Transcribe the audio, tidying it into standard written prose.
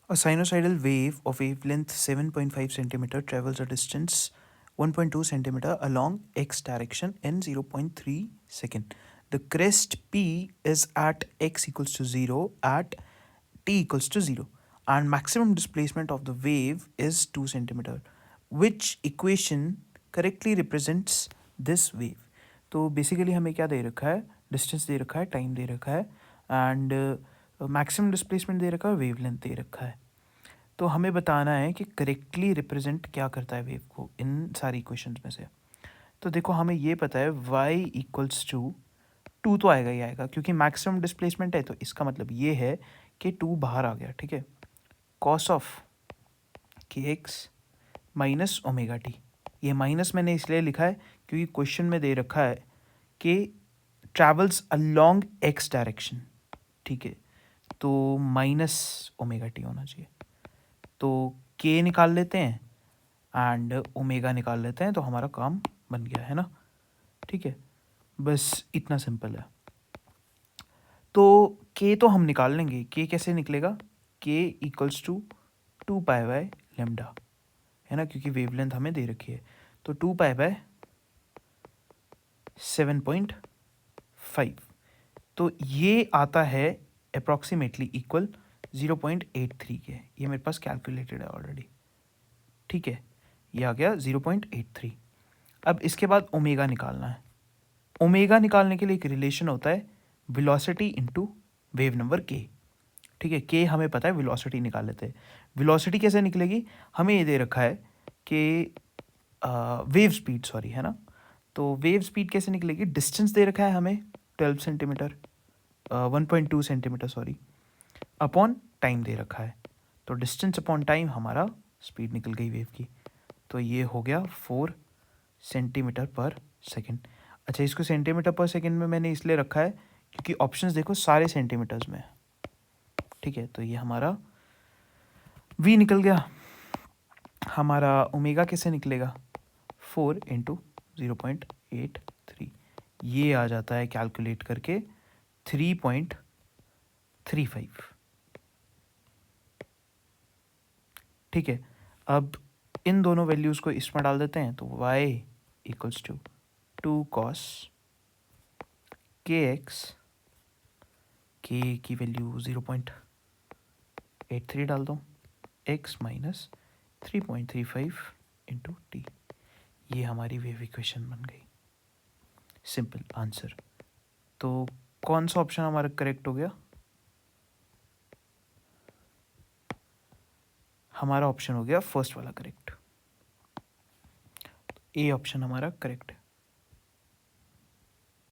A sinusoidal wave of wavelength 7.5 centimeter travels a distance 1.2 centimeter along x direction in 0.3 second. The crest P is at x equals to 0 at t equals to 0 and maximum displacement of the wave is 2 centimeter. Which equation correctly represents this wave? तो basically हमें क्या दे रखा है, distance दे रखा है, time दे रखा है एंड मैक्सिमम डिस्प्लेसमेंट दे रखा है, वेवलेंथ दे रखा है. तो हमें बताना है कि करेक्टली रिप्रेजेंट क्या करता है वेव को इन सारी इक्वेशंस में से. तो देखो हमें ये पता है y इक्वल्स टू 2 तो आएगा ही आएगा क्योंकि मैक्सिमम डिस्प्लेसमेंट है, तो इसका मतलब ये है कि 2 बाहर आ गया. ठीक है. कॉस ऑफ के एक्स माइनस ओमेगा टी. ये माइनस मैंने इसलिए लिखा है क्योंकि क्वेश्चन में दे रखा है कि ट्रैवल्स अलोंग एक्स डायरेक्शन. ठीक है. तो माइनस ओमेगा टी होना चाहिए. तो के निकाल लेते हैं एंड ओमेगा निकाल लेते हैं, तो हमारा काम बन गया है ना. ठीक है. बस इतना सिंपल है. तो के तो हम निकाल लेंगे. के कैसे निकलेगा? K equals to 2 pi by lambda, है ना, क्योंकि वेवलेंथ हमें दे रखी है. तो 2 पाई बाय 7.5. तो ये आता है अप्रॉक्सीमेटली इक्वल 0.83 के. ये मेरे पास कैलकुलेटेड है ऑलरेडी. ठीक है. ये आ गया 0.83. अब इसके बाद ओमेगा निकालना है. ओमेगा निकालने के लिए एक रिलेशन होता है वेलोसिटी इनटू वेव नंबर के. ठीक है. के हमें पता है, वेलोसिटी निकाल लेते हैं. वेलोसिटी कैसे निकलेगी? हमें ये दे रखा है कि वेव स्पीड, सॉरी, है ना. तो वेव स्पीड कैसे निकलेगी? डिस्टेंस दे रखा है हमें 12 centimeter, 1.2 centimeter sorry, upon time दे रखा है. तो डिस्टेंस अपॉन टाइम हमारा स्पीड निकल गई वेव की. तो ये हो गया 4 सेंटीमीटर पर सेकेंड. अच्छा, इसको सेंटीमीटर पर सेकेंड में मैंने इसलिए रखा है क्योंकि ऑप्शंस देखो सारे सेंटीमीटर्स में. ठीक है. तो ये हमारा v निकल गया. हमारा ओमेगा कैसे निकलेगा? 4 इंटू 0.83. ये आ जाता है कैलकुलेट करके 3.35. ठीक है. अब इन दोनों वैल्यूज़ को इसमें डाल देते हैं. तो y इक्वल्स टू 2 कॉस के एक्स, के की वैल्यू 0.83 डाल दो, x माइनस 3.35 इंटू टी. ये हमारी वेव इक्वेशन बन गई. Simple answer. तो कौन सा ऑप्शन हमारा करेक्ट हो गया? हमारा ऑप्शन हो गया फर्स्ट वाला करेक्ट. ए ऑप्शन हमारा करेक्ट है.